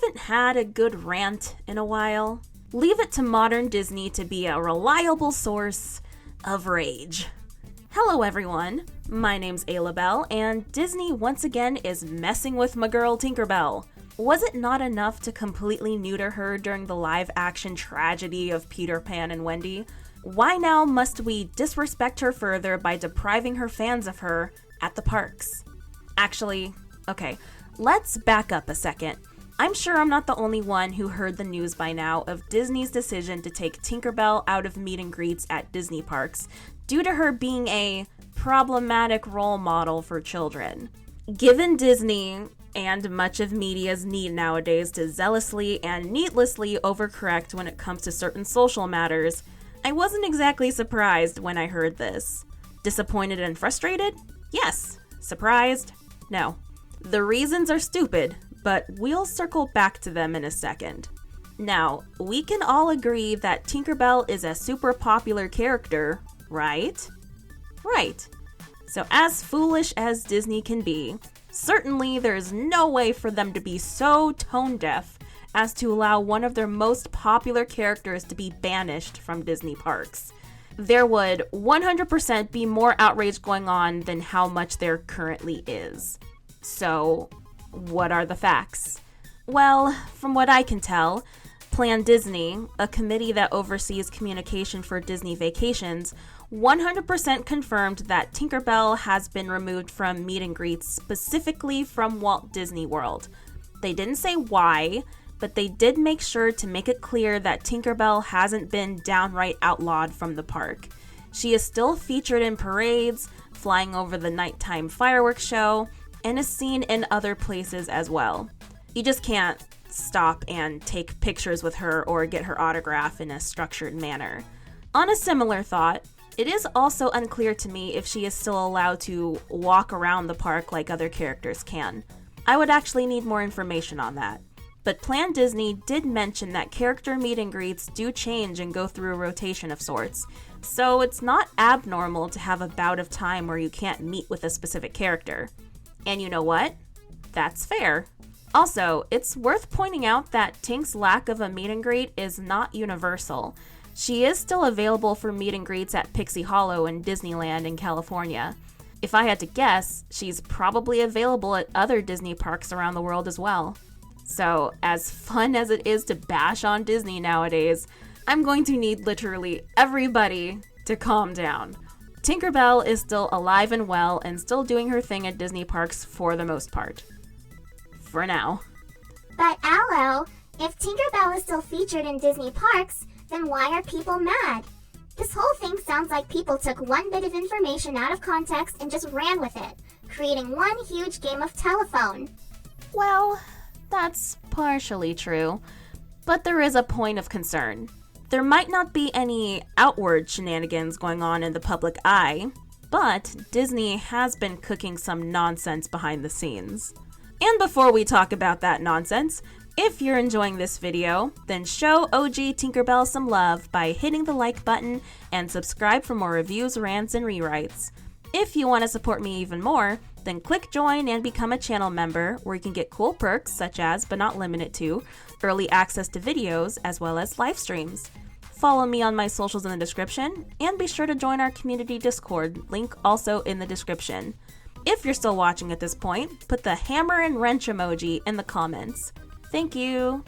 haven't had a good rant in a while, leave it to modern Disney to be a reliable source of rage. Hello everyone, my name's Aloubell, and Disney once again is messing with my girl Tinkerbell. Was it not enough to completely neuter her during the live-action tragedy of Peter Pan and Wendy? Why now must we disrespect her further by depriving her fans of her at the parks? Actually, okay, let's back up a second. I'm sure I'm not the only one who heard the news by now of Disney's decision to take Tinkerbell out of meet and greets at Disney parks due to her being a problematic role model for children. Given Disney and much of media's need nowadays to zealously and needlessly overcorrect when it comes to certain social matters, I wasn't exactly surprised when I heard this. Disappointed and frustrated? Yes. Surprised? No. The reasons are stupid, but we'll circle back to them in a second. Now, we can all agree that Tinkerbell is a super popular character, right? Right. So as foolish as Disney can be, certainly there's no way for them to be so tone deaf as to allow one of their most popular characters to be banished from Disney parks. There would 100% be more outrage going on than how much there currently is. So, what are the facts? Well, from what I can tell, Plan Disney, a committee that oversees communication for Disney Vacations, 100% confirmed that Tinkerbell has been removed from meet and greets specifically from Walt Disney World. They didn't say why, but they did make sure to make it clear that Tinkerbell hasn't been downright outlawed from the park. She is still featured in parades, flying over the nighttime fireworks show, and is seen in other places as well. You just can't stop and take pictures with her or get her autograph in a structured manner. On a similar thought, it is also unclear to me if she is still allowed to walk around the park like other characters can. I would actually need more information on that. But Plan Disney did mention that character meet and greets do change and go through a rotation of sorts, so it's not abnormal to have a bout of time where you can't meet with a specific character. And you know what? That's fair. Also, it's worth pointing out that Tink's lack of a meet and greet is not universal. She is still available for meet and greets at Pixie Hollow in Disneyland in California. If I had to guess, she's probably available at other Disney parks around the world as well. So, as fun as it is to bash on Disney nowadays, I'm going to need literally everybody to calm down. Tinkerbell is still alive and well and still doing her thing at Disney parks for the most part. For now. But Aloe, if Tinkerbell is still featured in Disney parks, then why are people mad? This whole thing sounds like people took one bit of information out of context and just ran with it, creating one huge game of telephone. Well, that's partially true, but there is a point of concern. There might not be any outward shenanigans going on in the public eye, but Disney has been cooking some nonsense behind the scenes. And before we talk about that nonsense, if you're enjoying this video, then show OG Tinkerbell some love by hitting the like button and subscribe for more reviews, rants, and rewrites. If you want to support me even more, then click join and become a channel member where you can get cool perks such as, but not limited to, early access to videos as well as live streams. Follow me on my socials in the description, and be sure to join our community Discord, link also in the description. If you're still watching at this point, put the hammer and wrench emoji in the comments. Thank you!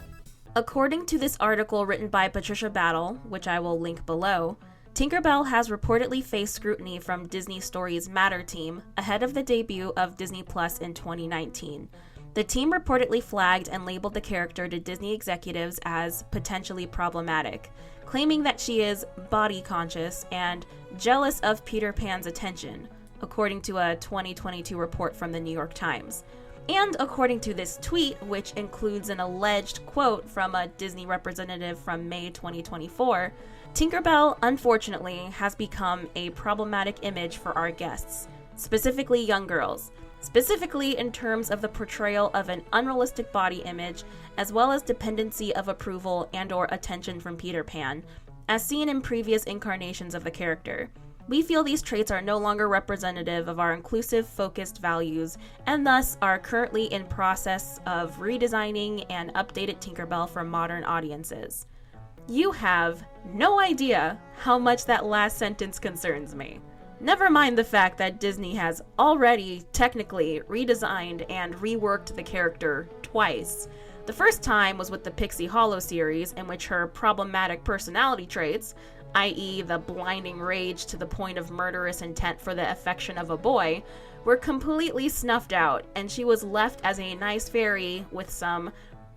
According to this article written by Patricia Battle, which I will link below, Tinkerbell has reportedly faced scrutiny from Disney Stories Matter team ahead of the debut of Disney Plus in 2019. The team reportedly flagged and labeled the character to Disney executives as potentially problematic, claiming that she is body conscious and jealous of Peter Pan's attention, according to a 2022 report from the New York Times. And according to this tweet, which includes an alleged quote from a Disney representative from May 2024, Tinkerbell, unfortunately, has become a problematic image for our guests, specifically young girls, specifically in terms of the portrayal of an unrealistic body image, as well as dependency of approval and/or attention from Peter Pan, as seen in previous incarnations of the character. We feel these traits are no longer representative of our inclusive, focused values, and thus are currently in process of redesigning and updated Tinkerbell for modern audiences. You have no idea how much that last sentence concerns me. Never mind the fact that Disney has already technically redesigned and reworked the character twice. The first time was with the Pixie Hollow series, in which her problematic personality traits, i.e. the blinding rage to the point of murderous intent for the affection of a boy, were completely snuffed out, and she was left as a nice fairy with some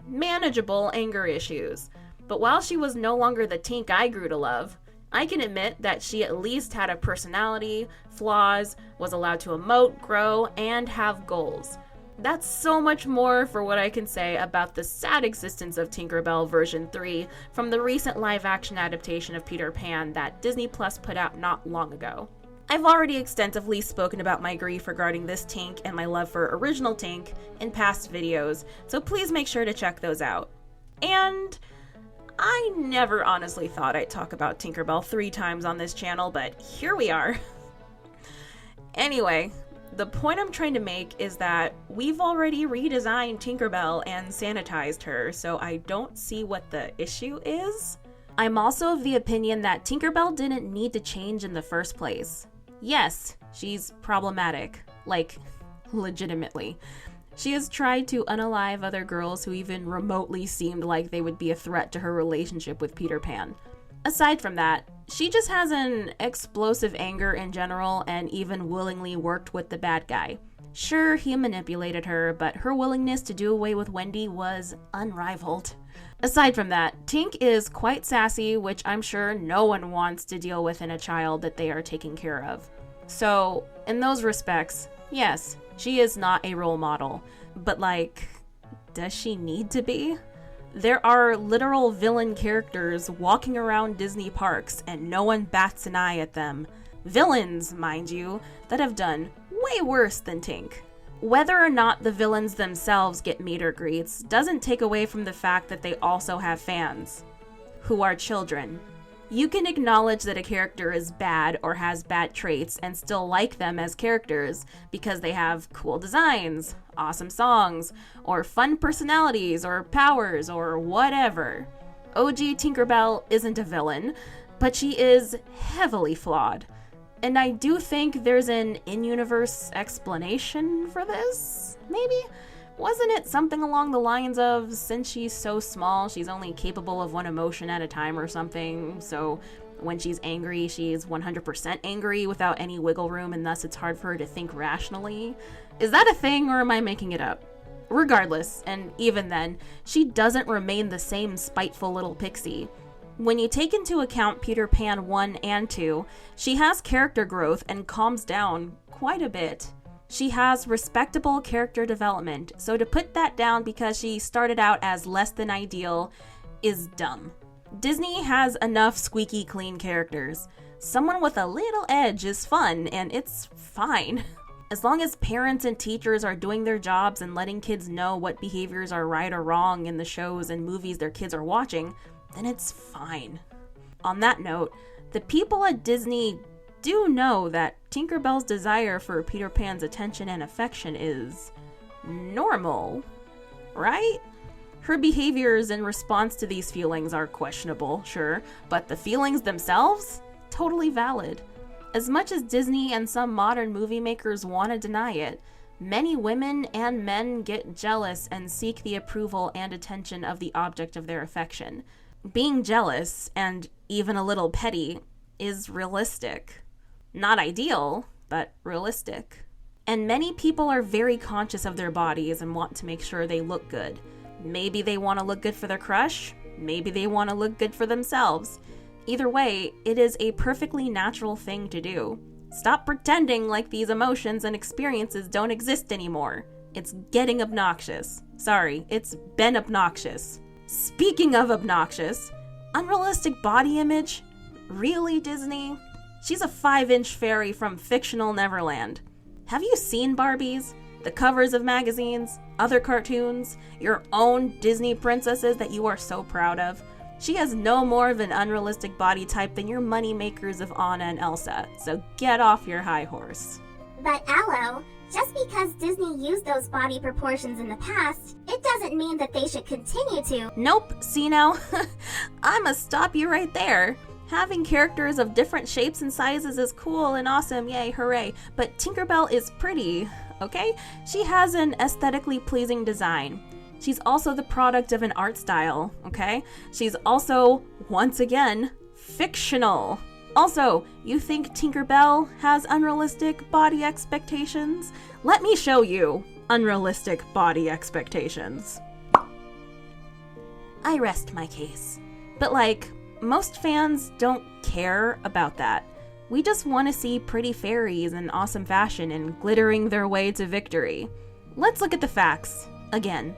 manageable anger issues. But while she was no longer the Tink I grew to love, I can admit that she at least had a personality, flaws, was allowed to emote, grow, and have goals. That's so much more for what I can say about the sad existence of Tinkerbell version 3 from the recent live-action adaptation of Peter Pan that Disney Plus put out not long ago. I've already extensively spoken about my grief regarding this Tink and my love for original Tink in past videos, so please make sure to check those out. And I never honestly thought I'd talk about Tinkerbell 3 times on this channel, but here we are. Anyway, the point I'm trying to make is that we've already redesigned Tinkerbell and sanitized her, so I don't see what the issue is. I'm also of the opinion that Tinkerbell didn't need to change in the first place. Yes, she's problematic. Like, legitimately. She has tried to unalive other girls who even remotely seemed like they would be a threat to her relationship with Peter Pan. Aside from that, she just has an explosive anger in general and even willingly worked with the bad guy. Sure, he manipulated her, but her willingness to do away with Wendy was unrivaled. Aside from that, Tink is quite sassy, which I'm sure no one wants to deal with in a child that they are taking care of. So, in those respects, yes, she is not a role model, but like, does she need to be? There are literal villain characters walking around Disney parks and no one bats an eye at them. Villains, mind you, that have done way worse than Tink. Whether or not the villains themselves get meet or greets doesn't take away from the fact that they also have fans, who are children. You can acknowledge that a character is bad or has bad traits and still like them as characters because they have cool designs, awesome songs, or fun personalities or powers or whatever. OG Tinkerbell isn't a villain, but she is heavily flawed. And I do think there's an in-universe explanation for this, maybe? Wasn't it something along the lines of, since she's so small, she's only capable of one emotion at a time or something, so when she's angry, she's 100% angry without any wiggle room, and thus it's hard for her to think rationally? Is that a thing, or am I making it up? Regardless, and even then, she doesn't remain the same spiteful little pixie. When you take into account Peter Pan 1 and 2, she has character growth and calms down quite a bit. She has respectable character development, so to put that down because she started out as less than ideal is dumb. Disney has enough squeaky clean characters. Someone with a little edge is fun, and it's fine. As long as parents and teachers are doing their jobs and letting kids know what behaviors are right or wrong in the shows and movies their kids are watching, then it's fine. On that note, the people at Disney do know that Tinkerbell's desire for Peter Pan's attention and affection is normal, right? Her behaviors in response to these feelings are questionable, sure, but the feelings themselves? Totally valid. As much as Disney and some modern movie makers want to deny it, many women and men get jealous and seek the approval and attention of the object of their affection. Being jealous, and even a little petty, is realistic. Not ideal, but realistic. And many people are very conscious of their bodies and want to make sure they look good. Maybe they want to look good for their crush, maybe they want to look good for themselves. Either way, it is a perfectly natural thing to do. Stop pretending like these emotions and experiences don't exist anymore. It's getting obnoxious. Sorry, it's been obnoxious. Speaking of obnoxious, unrealistic body image? Really, Disney? She's a 5-inch fairy from fictional Neverland. Have you seen Barbies? The covers of magazines? Other cartoons? Your own Disney princesses that you are so proud of? She has no more of an unrealistic body type than your moneymakers of Anna and Elsa, so get off your high horse. But Aloe, just because Disney used those body proportions in the past, it doesn't mean that they should continue to. Nope, see now? I'ma stop you right there. Having characters of different shapes and sizes is cool and awesome, yay, hooray. But Tinkerbell is pretty, okay? She has an aesthetically pleasing design. She's also the product of an art style, okay? She's also, once again, fictional. Also, you think Tinkerbell has unrealistic body expectations? Let me show you unrealistic body expectations. I rest my case. But most fans don't care about that. We just want to see pretty fairies in awesome fashion and glittering their way to victory. Let's look at the facts. Again,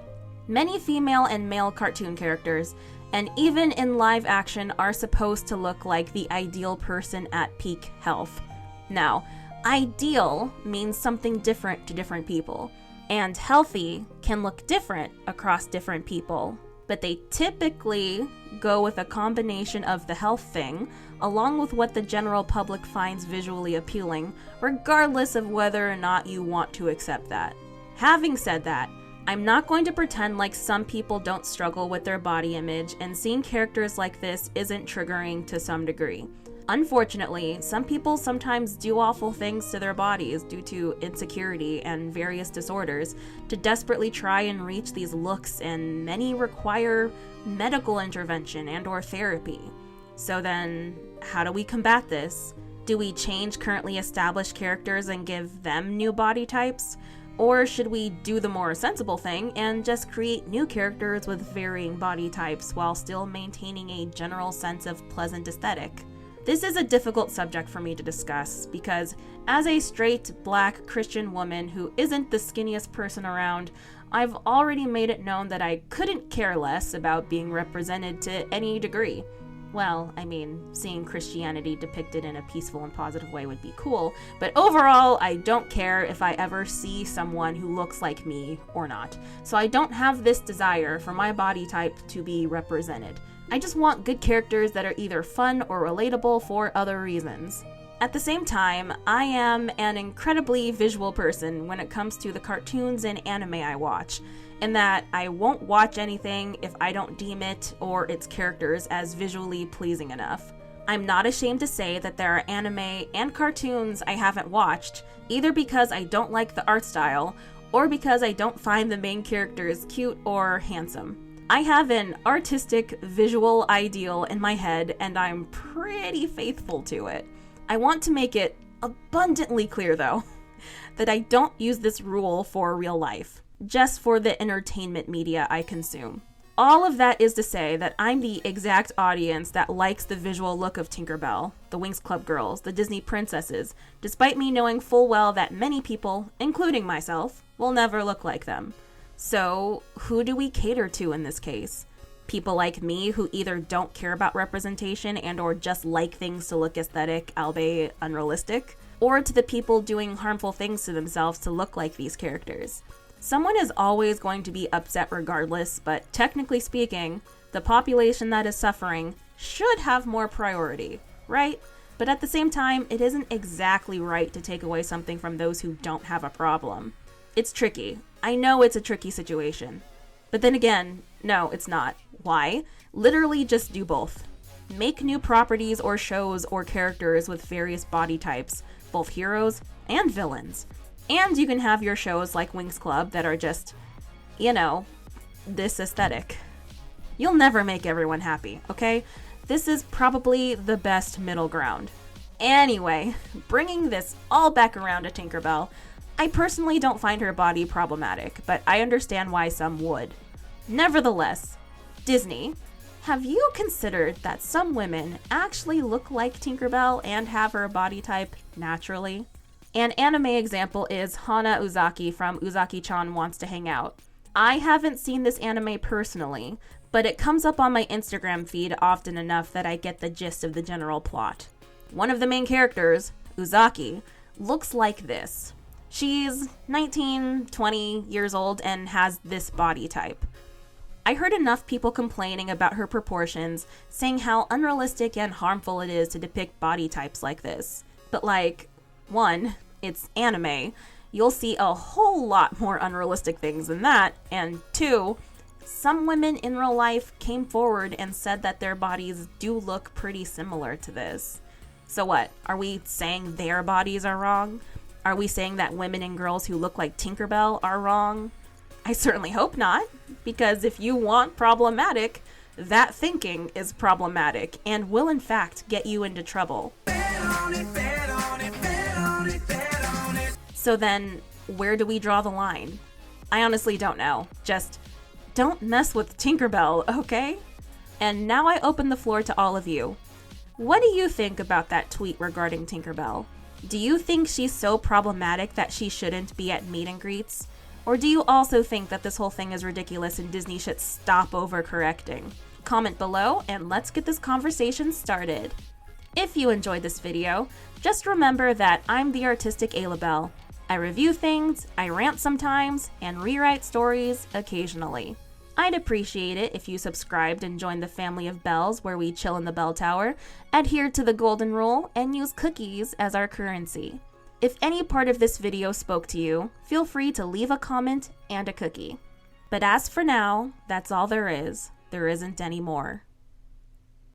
many female and male cartoon characters, and even in live action, are supposed to look like the ideal person at peak health. Now, ideal means something different to different people, and healthy can look different across different people. But they typically go with a combination of the health thing, along with what the general public finds visually appealing, regardless of whether or not you want to accept that. Having said that, I'm not going to pretend like some people don't struggle with their body image, and seeing characters like this isn't triggering to some degree. Unfortunately, some people sometimes do awful things to their bodies due to insecurity and various disorders to desperately try and reach these looks, and many require medical intervention and/or therapy. So then, how do we combat this? Do we change currently established characters and give them new body types? Or should we do the more sensible thing and just create new characters with varying body types while still maintaining a general sense of pleasant aesthetic? This is a difficult subject for me to discuss because, as a straight, black Christian woman who isn't the skinniest person around, I've already made it known that I couldn't care less about being represented to any degree. Well, I mean, seeing Christianity depicted in a peaceful and positive way would be cool, but overall, I don't care if I ever see someone who looks like me or not. So I don't have this desire for my body type to be represented. I just want good characters that are either fun or relatable for other reasons. At the same time, I am an incredibly visual person when it comes to the cartoons and anime I watch, in that I won't watch anything if I don't deem it or its characters as visually pleasing enough. I'm not ashamed to say that there are anime and cartoons I haven't watched, either because I don't like the art style or because I don't find the main characters cute or handsome. I have an artistic visual ideal in my head, and I'm pretty faithful to it. I want to make it abundantly clear, though, that I don't use this rule for real life, just for the entertainment media I consume. All of that is to say that I'm the exact audience that likes the visual look of Tinkerbell, the Winx Club girls, the Disney princesses, despite me knowing full well that many people, including myself, will never look like them. So, who do we cater to in this case? People like me who either don't care about representation and or just like things to look aesthetic, albeit unrealistic? Or to the people doing harmful things to themselves to look like these characters? Someone is always going to be upset regardless, but technically speaking, the population that is suffering should have more priority, right? But at the same time, it isn't exactly right to take away something from those who don't have a problem. It's tricky. I know it's a tricky situation. But then again, no, it's not. Why? Literally just do both. Make new properties or shows or characters with various body types, both heroes and villains. And you can have your shows like Winx Club that are just, this aesthetic. You'll never make everyone happy, okay? This is probably the best middle ground. Anyway, bringing this all back around to Tinkerbell, I personally don't find her body problematic, but I understand why some would. Nevertheless, Disney, have you considered that some women actually look like Tinkerbell and have her body type naturally? An anime example is Hana Uzaki from Uzaki-chan Wants to Hang Out. I haven't seen this anime personally, but it comes up on my Instagram feed often enough that I get the gist of the general plot. One of the main characters, Uzaki, looks like this. She's 19, 20 years old and has this body type. I heard enough people complaining about her proportions, saying how unrealistic and harmful it is to depict body types like this. But like, 1, it's anime. You'll see a whole lot more unrealistic things than that. And 2, some women in real life came forward and said that their bodies do look pretty similar to this. So what? Are we saying their bodies are wrong? Are we saying that women and girls who look like Tinkerbell are wrong? I certainly hope not, because if you want problematic, that thinking is problematic and will in fact get you into trouble. So then, where do we draw the line? I honestly don't know. Just don't mess with Tinkerbell, okay? And now I open the floor to all of you. What do you think about that tweet regarding Tinkerbell? Do you think she's so problematic that she shouldn't be at meet and greets? Or do you also think that this whole thing is ridiculous and Disney should stop overcorrecting? Comment below and let's get this conversation started. If you enjoyed this video, just remember that I'm the artistic Aloubell. I review things, I rant sometimes, and rewrite stories occasionally. I'd appreciate it if you subscribed and joined the family of bells where we chill in the bell tower, adhere to the golden rule, and use cookies as our currency. If any part of this video spoke to you, feel free to leave a comment and a cookie. But as for now, that's all there is. There isn't any more.